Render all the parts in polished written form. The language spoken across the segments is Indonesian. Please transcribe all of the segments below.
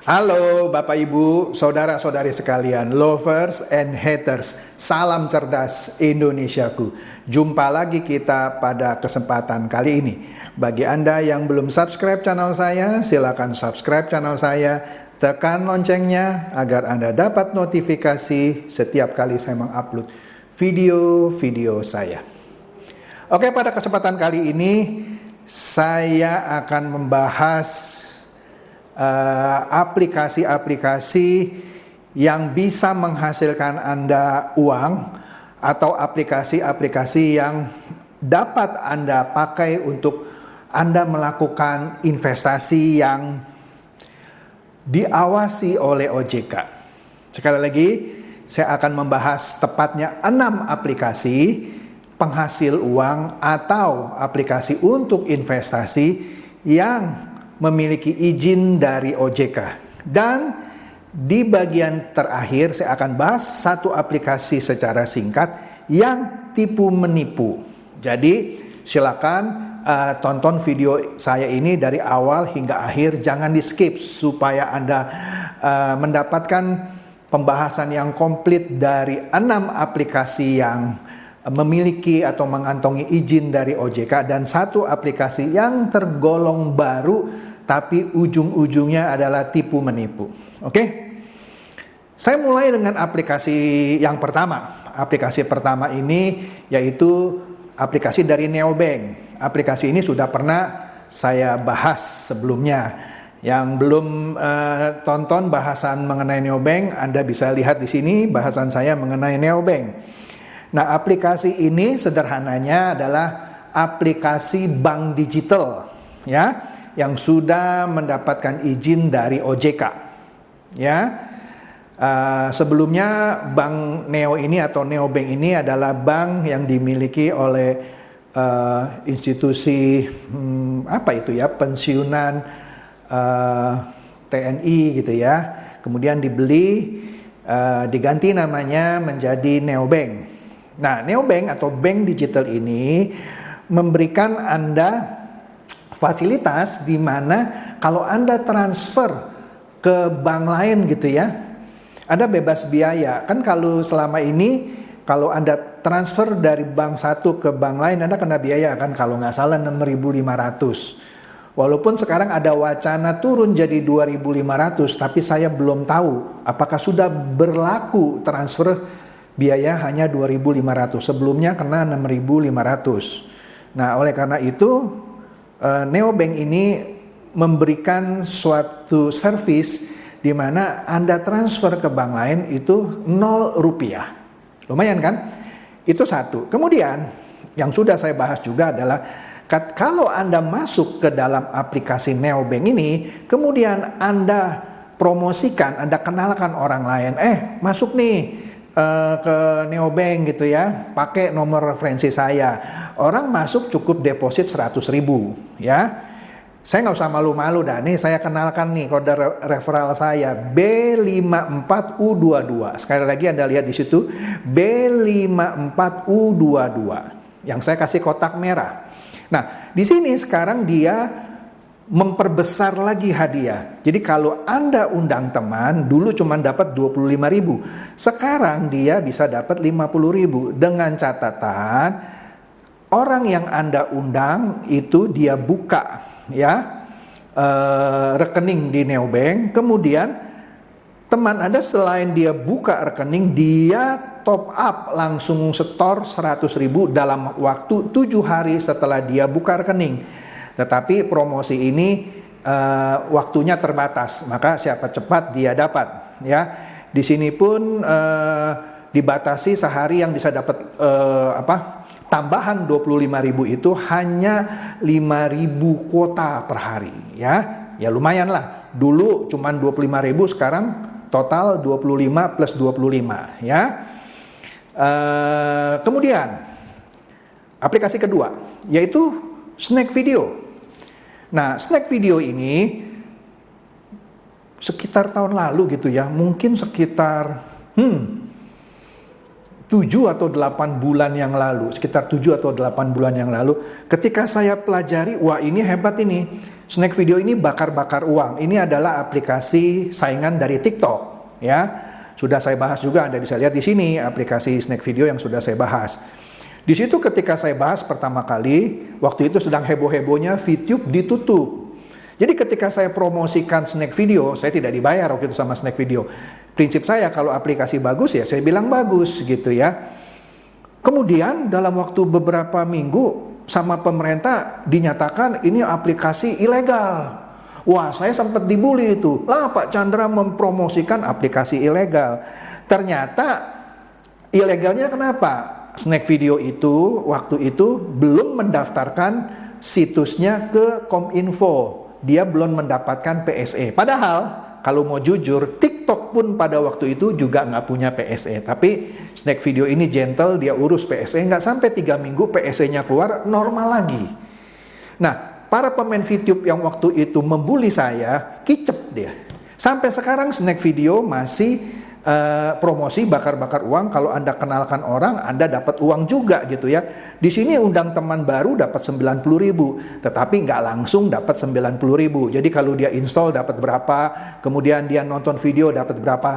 Halo Bapak Ibu, saudara-saudari sekalian, lovers and haters, salam cerdas Indonesiaku. Jumpa lagi kita pada kesempatan kali ini. Bagi Anda yang belum subscribe channel saya, silakan subscribe channel saya, tekan loncengnya agar Anda dapat notifikasi setiap kali saya mengupload video-video saya. Oke, pada kesempatan kali ini saya akan membahas aplikasi-aplikasi yang bisa menghasilkan Anda uang atau aplikasi-aplikasi yang dapat Anda pakai untuk Anda melakukan investasi yang diawasi oleh OJK. Sekali lagi, saya akan membahas tepatnya 6 aplikasi penghasil uang atau aplikasi untuk investasi yang memiliki izin dari OJK. Dan di bagian terakhir saya akan bahas satu aplikasi secara singkat yang tipu menipu. Jadi silakan tonton video saya ini dari awal hingga akhir, jangan di skip supaya Anda mendapatkan pembahasan yang komplit dari 6 aplikasi yang memiliki atau mengantongi izin dari OJK dan satu aplikasi yang tergolong baru tapi ujung-ujungnya adalah tipu menipu. Oke? Saya mulai dengan aplikasi yang pertama. Aplikasi pertama ini yaitu aplikasi dari Neobank. Aplikasi ini sudah pernah saya bahas sebelumnya. Yang belum tonton bahasan mengenai Neobank, Anda bisa lihat di sini bahasan saya mengenai Neobank. Nah, aplikasi ini sederhananya adalah aplikasi bank digital, ya, yang sudah mendapatkan izin dari OJK. Ya, sebelumnya Bank Neo ini atau Neobank ini adalah bank yang dimiliki oleh institusi pensiunan TNI gitu ya. Kemudian dibeli, diganti namanya menjadi Neobank. Nah, Neobank atau bank digital ini memberikan Anda fasilitas di mana kalau Anda transfer ke bank lain gitu ya, Anda bebas biaya. Kan kalau selama ini kalau Anda transfer dari bank satu ke bank lain Anda kena biaya kan, kalau nggak salah 6.500. Walaupun sekarang ada wacana turun jadi 2.500, tapi saya belum tahu apakah sudah berlaku transfer biaya hanya 2.500. Sebelumnya kena 6.500. Nah, oleh karena itu Neobank ini memberikan suatu service di mana Anda transfer ke bank lain itu 0 rupiah. Lumayan kan? Itu satu. Kemudian yang sudah saya bahas juga adalah kalau Anda masuk ke dalam aplikasi Neobank ini, kemudian Anda promosikan, Anda kenalkan orang lain, masuk nih ke Neobank gitu ya, pakai nomor referensi saya. Orang masuk cukup deposit 100.000 ya. Saya nggak usah malu-malu dah, nih saya kenalkan nih kode referral saya B54U22. Sekali lagi Anda lihat di situ B54U22 yang saya kasih kotak merah. Nah, di sini sekarang dia memperbesar lagi hadiah. Jadi kalau Anda undang teman, dulu cuma dapat 25.000. Sekarang dia bisa dapat 50.000 dengan catatan orang yang Anda undang itu dia buka ya rekening di Neobank. Kemudian teman Anda selain dia buka rekening, dia top up langsung setor 100.000 dalam waktu 7 hari setelah dia buka rekening. Tetapi promosi ini waktunya terbatas, maka siapa cepat dia dapat ya. Di sini pun dibatasi sehari yang bisa dapat tambahan 25.000 itu hanya 5.000 kuota per hari ya. Ya lumayan lah. Dulu cuma 25.000, sekarang total 25 plus 25 ya. Kemudian aplikasi kedua yaitu Snack Video. Nah, Snack Video ini sekitar tahun lalu gitu ya, mungkin sekitar 7 atau 8 bulan yang lalu, sekitar 7 atau 8 bulan yang lalu, ketika saya pelajari, wah ini hebat ini, Snack Video ini bakar-bakar uang. Ini adalah aplikasi saingan dari TikTok, ya. Sudah saya bahas juga, Anda bisa lihat di sini aplikasi Snack Video yang sudah saya bahas. Di situ ketika saya bahas pertama kali, waktu itu sedang heboh-hebohnya VTube ditutup. Jadi ketika saya promosikan Snack Video, saya tidak dibayar waktu itu sama Snack Video. Prinsip saya kalau aplikasi bagus ya saya bilang bagus gitu ya. Kemudian dalam waktu beberapa minggu sama pemerintah dinyatakan ini aplikasi ilegal. Wah, saya sempat dibully itu. Lah Pak Chandra mempromosikan aplikasi ilegal. Ternyata ilegalnya kenapa? Snack Video itu waktu itu belum mendaftarkan situsnya ke Kominfo. Dia belum mendapatkan PSE. Padahal kalau mau jujur, TikTok pun pada waktu itu juga nggak punya PSE. Tapi Snack Video ini gentle, dia urus PSE. Nggak sampai 3 minggu PSE-nya keluar, normal lagi. Nah, para pemain VTube yang waktu itu membuli saya, kicep dia. Sampai sekarang Snack Video masih promosi bakar-bakar uang. Kalau Anda kenalkan orang, Anda dapat uang juga gitu ya. Di sini undang teman baru dapat 90.000, tetapi nggak langsung dapat 90.000. Jadi kalau dia install dapat berapa, kemudian dia nonton video dapat berapa,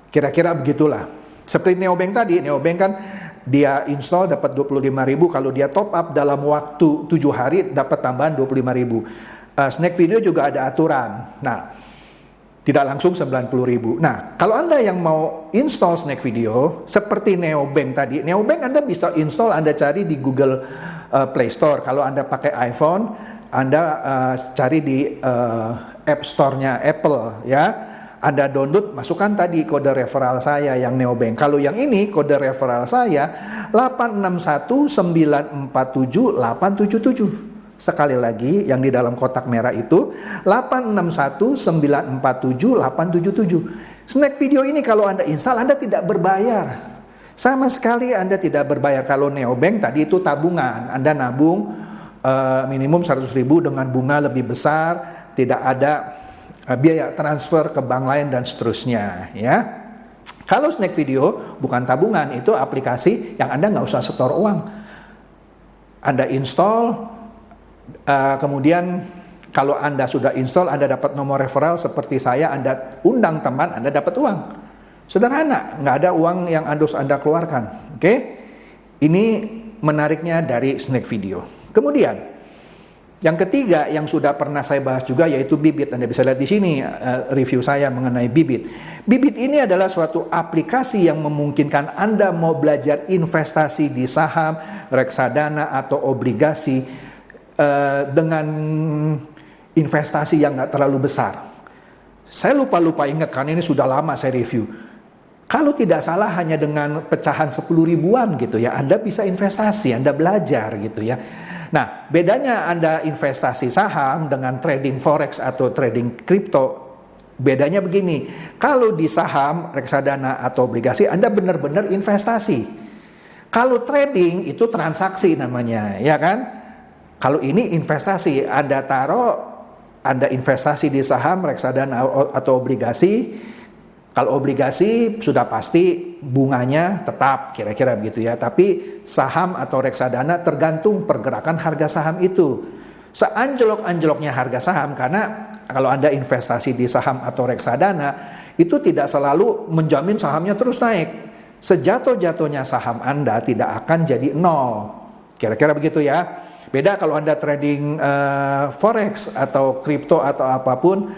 kira-kira begitulah. Seperti Neobank tadi, Neobank kan dia install dapat 25.000, kalau dia top up dalam waktu 7 hari dapat tambahan 25.000. Snack Video juga ada aturan. Nah, tidak langsung 90.000. Nah, kalau Anda yang mau install Snack Video, seperti Neobank tadi, Neobank Anda bisa install, Anda cari di Google Play Store. Kalau Anda pakai iPhone, Anda cari di App Store-nya Apple, ya. Anda download, masukkan tadi kode referral saya yang Neobank. Kalau yang ini, kode referral saya 861947877. Sekali lagi, yang di dalam kotak merah itu 861947877. Snack Video ini kalau Anda install, Anda tidak berbayar. Sama sekali Anda tidak berbayar. Kalau Neobank tadi itu tabungan. Anda nabung minimum 100.000 dengan bunga lebih besar, tidak ada biaya transfer ke bank lain dan seterusnya, ya. Kalau Snack Video bukan tabungan, itu aplikasi yang Anda nggak usah setor uang. Anda install, kemudian kalau Anda sudah install, Anda dapat nomor referral seperti saya, Anda undang teman, Anda dapat uang. Sederhana, nggak ada uang yang harus Anda keluarkan. Oke? Ini menariknya dari Snack Video. Kemudian, yang ketiga yang sudah pernah saya bahas juga yaitu Bibit. Anda bisa lihat di sini review saya mengenai Bibit. Bibit ini adalah suatu aplikasi yang memungkinkan Anda mau belajar investasi di saham, reksadana atau obligasi dengan investasi yang nggak terlalu besar. Saya lupa ingat karena ini sudah lama saya review. Kalau tidak salah hanya dengan pecahan 10 ribuan gitu ya, Anda bisa investasi, Anda belajar gitu ya. Nah, bedanya Anda investasi saham dengan trading forex atau trading kripto, bedanya begini. Kalau di saham, reksadana atau obligasi, Anda benar-benar investasi. Kalau trading itu transaksi namanya, ya kan? Kalau ini investasi, Anda investasi di saham, reksadana atau obligasi. Kalau obligasi sudah pasti bunganya tetap, kira-kira begitu ya. Tapi saham atau reksadana tergantung pergerakan harga saham itu. Seanjlok-anjloknya harga saham, karena kalau Anda investasi di saham atau reksadana, itu tidak selalu menjamin sahamnya terus naik. Sejatuh-jatuhnya saham Anda tidak akan jadi nol. Kira-kira begitu ya. Beda kalau Anda trading forex atau kripto atau apapun,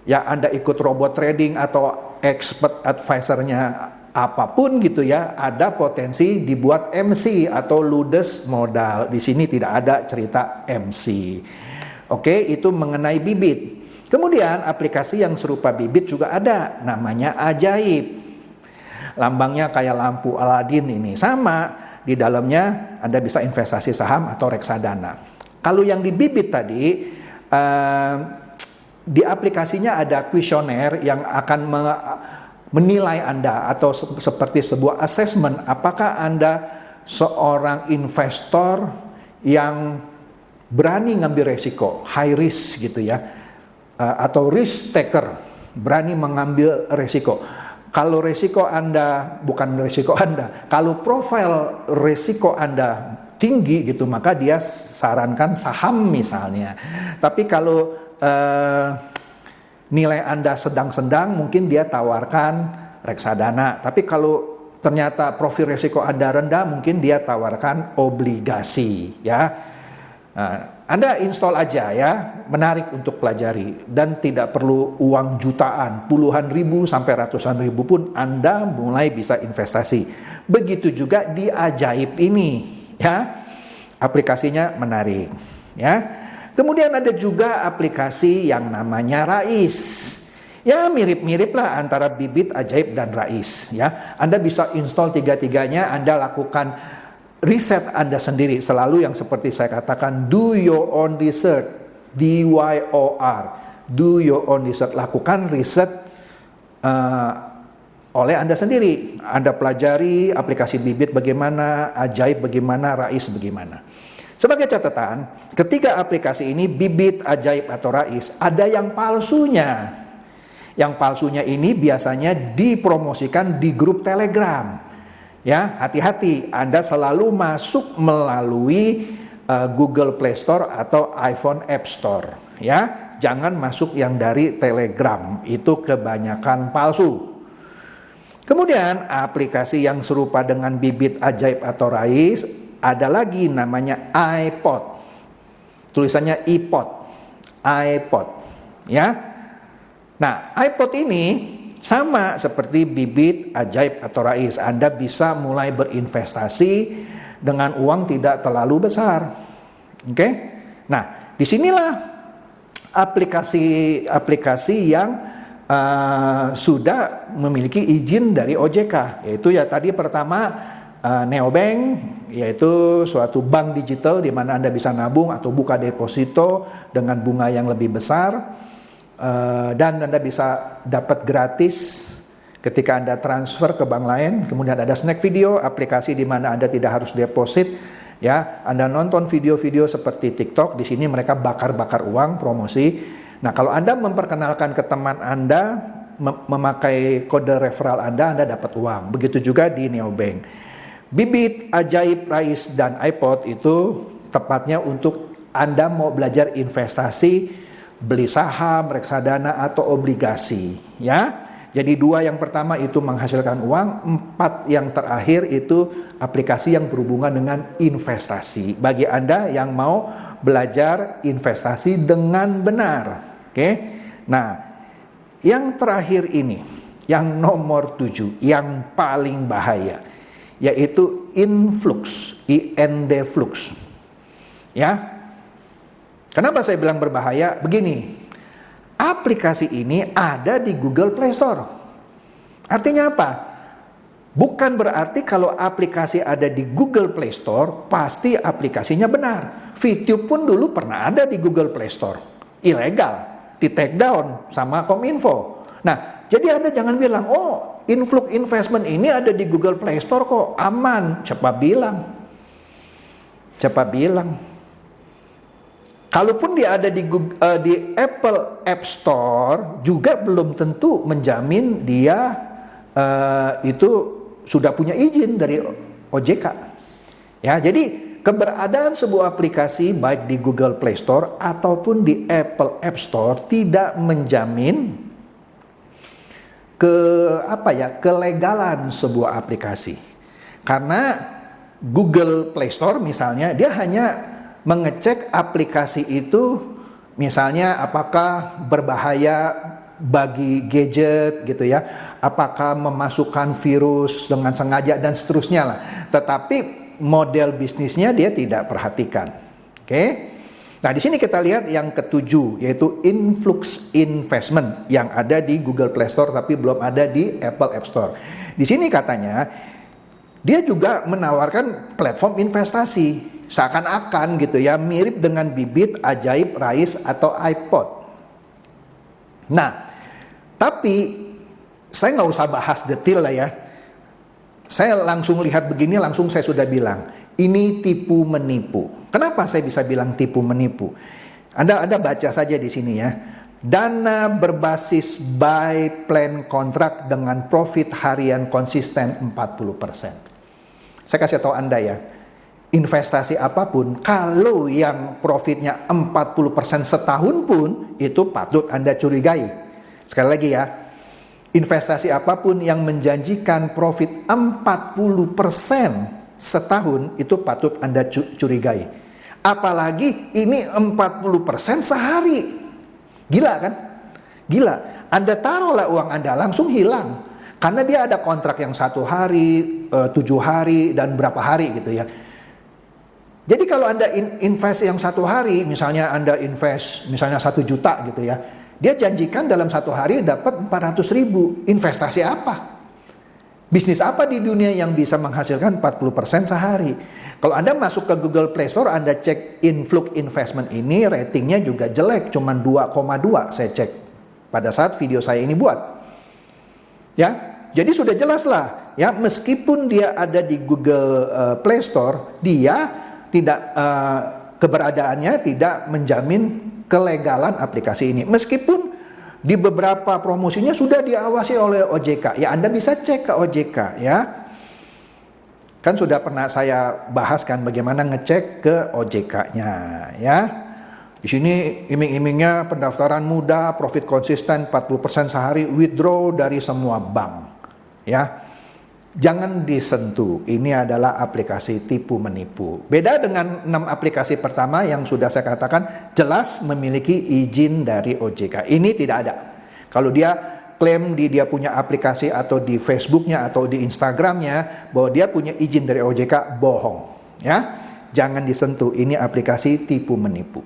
ya Anda ikut robot trading atau expert advisor-nya apapun gitu ya, ada potensi dibuat MC atau ludes modal. Di sini tidak ada cerita MC. Oke, itu mengenai Bibit. Kemudian aplikasi yang serupa Bibit juga ada, namanya Ajaib. Lambangnya kayak lampu Aladin ini, sama. Di dalamnya Anda bisa investasi saham atau reksadana. Kalau yang di Bibit tadi, di aplikasinya ada kuesioner yang akan menilai Anda atau seperti sebuah assessment apakah Anda seorang investor yang berani ngambil resiko, high risk gitu ya, atau risk taker, berani mengambil resiko. Kalau resiko Anda, bukan resiko Anda, kalau profil resiko Anda tinggi gitu, maka dia sarankan saham misalnya. Tapi kalau nilai Anda sedang-sedang, mungkin dia tawarkan reksadana. Tapi kalau ternyata profil resiko Anda rendah, mungkin dia tawarkan obligasi, ya. Nah, Anda install aja ya, menarik untuk pelajari, dan tidak perlu uang jutaan, puluhan ribu sampai ratusan ribu pun Anda mulai bisa investasi. Begitu juga di Ajaib ini, ya, aplikasinya menarik, ya. Kemudian ada juga aplikasi yang namanya Rais. Ya mirip-mirip lah antara Bibit, Ajaib, dan Rais, ya. Anda bisa install tiga-tiganya, Anda lakukan riset Anda sendiri, selalu yang seperti saya katakan, do your own research, DYOR, do your own research, lakukan riset oleh Anda sendiri. Anda pelajari aplikasi Bibit bagaimana, Ajaib bagaimana, Rais bagaimana. Sebagai catatan, ketiga aplikasi ini, Bibit, Ajaib, atau Rais, ada yang palsunya. Yang palsunya ini biasanya dipromosikan di grup Telegram. Ya, hati-hati, Anda selalu masuk melalui Google Play Store atau iPhone App Store. Ya, jangan masuk yang dari Telegram, itu kebanyakan palsu. Kemudian aplikasi yang serupa dengan Bibit, Ajaib, atau Rais ada lagi namanya iPod. Tulisannya iPod, iPod. Ya, nah iPod ini sama seperti Bibit, Ajaib, atau Rais. Anda bisa mulai berinvestasi dengan uang tidak terlalu besar. Oke? Nah, disinilah aplikasi yang sudah memiliki izin dari OJK. Yaitu ya tadi pertama neobank, yaitu suatu bank digital di mana Anda bisa nabung atau buka deposito dengan bunga yang lebih besar. Dan Anda bisa dapat gratis ketika Anda transfer ke bank lain. Kemudian ada snack video, aplikasi di mana Anda tidak harus deposit, ya. Anda nonton video-video seperti TikTok, di sini mereka bakar-bakar uang promosi. Nah, kalau Anda memperkenalkan ke teman Anda memakai kode referral Anda dapat uang. Begitu juga di neobank. Bibit, Ajaib, Rais, dan iPod itu tepatnya untuk Anda mau belajar investasi, beli saham, reksadana, atau obligasi, ya. Jadi 2 yang pertama itu menghasilkan uang, 4 yang terakhir itu aplikasi yang berhubungan dengan investasi. Bagi Anda yang mau belajar investasi dengan benar, oke. Nah, yang terakhir ini, yang nomor 7, yang paling bahaya, yaitu Influx, Influx, ya. Kenapa saya bilang berbahaya? Begini, aplikasi ini ada di Google Play Store. Artinya apa? Bukan berarti kalau aplikasi ada di Google Play Store, pasti aplikasinya benar. VTube pun dulu pernah ada di Google Play Store. Ilegal, di take down sama Kominfo. Nah, jadi Anda jangan bilang, oh Influx Investment ini ada di Google Play Store kok, aman. Cepat bilang. Kalaupun dia ada di Apple App Store, juga belum tentu menjamin dia itu sudah punya izin dari OJK. Ya, jadi keberadaan sebuah aplikasi baik di Google Play Store ataupun di Apple App Store tidak menjamin kelegalan sebuah aplikasi. Karena Google Play Store misalnya, dia hanya mengecek aplikasi itu misalnya apakah berbahaya bagi gadget gitu ya, apakah memasukkan virus dengan sengaja dan seterusnya lah. Tetapi model bisnisnya dia tidak perhatikan. Oke. Nah, di sini kita lihat yang ketujuh, yaitu Influx Investment yang ada di Google Play Store tapi belum ada di Apple App Store. Di sini katanya dia juga menawarkan platform investasi. Seakan-akan gitu ya, mirip dengan Bibit, Ajaib, Rais, atau iPod. Nah, tapi saya nggak usah bahas detail lah ya. Saya langsung lihat begini, langsung saya sudah bilang, ini tipu menipu. Kenapa saya bisa bilang tipu menipu? Anda baca saja di sini ya. Dana berbasis buy plan kontrak dengan profit harian konsisten 40%. Saya kasih tahu Anda ya, investasi apapun, kalau yang profitnya 40% setahun pun, itu patut Anda curigai. Sekali lagi ya, investasi apapun yang menjanjikan profit 40% setahun, itu patut Anda curigai. Apalagi ini 40% sehari. Gila kan? Gila. Anda taruhlah uang Anda, langsung hilang. Karena dia ada kontrak yang 1 hari, 7 hari, dan berapa hari gitu ya. Jadi kalau Anda invest yang 1 hari, misalnya Anda invest misalnya 1 juta gitu ya, dia janjikan dalam 1 hari dapat 400.000. Investasi apa? Bisnis apa di dunia yang bisa menghasilkan 40% sehari? Kalau Anda masuk ke Google Play Store, Anda cek Influx Investment ini, ratingnya juga jelek, cuma 2,2 saya cek pada saat video saya ini buat. Ya, jadi sudah jelas lah, ya, meskipun dia ada di Google Play Store, dia tidak keberadaannya tidak menjamin kelegalan aplikasi ini. Meskipun di beberapa promosinya sudah diawasi oleh OJK. Ya, Anda bisa cek ke OJK ya. Kan sudah pernah saya bahas kan bagaimana ngecek ke OJK-nya ya. Di sini iming-imingnya pendaftaran mudah, profit konsisten 40% sehari, withdraw dari semua bank ya. Jangan disentuh. Ini adalah aplikasi tipu menipu. Beda dengan 6 aplikasi pertama yang sudah saya katakan jelas memiliki izin dari OJK. Ini tidak ada. Kalau dia klaim dia punya aplikasi atau di Facebooknya atau di Instagramnya bahwa dia punya izin dari OJK, bohong. Ya, jangan disentuh. Ini aplikasi tipu menipu.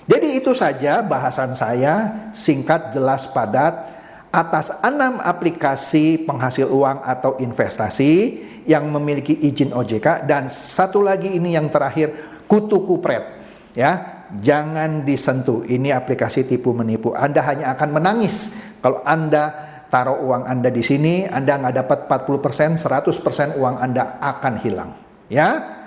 Jadi itu saja bahasan saya, singkat, jelas, padat, atas 6 aplikasi penghasil uang atau investasi yang memiliki izin OJK, dan satu lagi ini yang terakhir, kutu kupret ya, jangan disentuh. Ini aplikasi tipu menipu. Anda hanya akan menangis kalau Anda taruh uang Anda di sini, Anda nggak dapat 40%, 100% uang Anda akan hilang ya.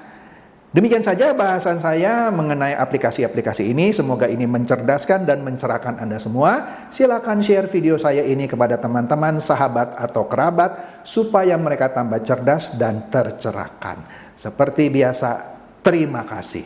Demikian saja bahasan saya mengenai aplikasi-aplikasi ini. Semoga ini mencerdaskan dan mencerahkan Anda semua. Silakan share video saya ini kepada teman-teman, sahabat, atau kerabat supaya mereka tambah cerdas dan tercerahkan. Seperti biasa, terima kasih.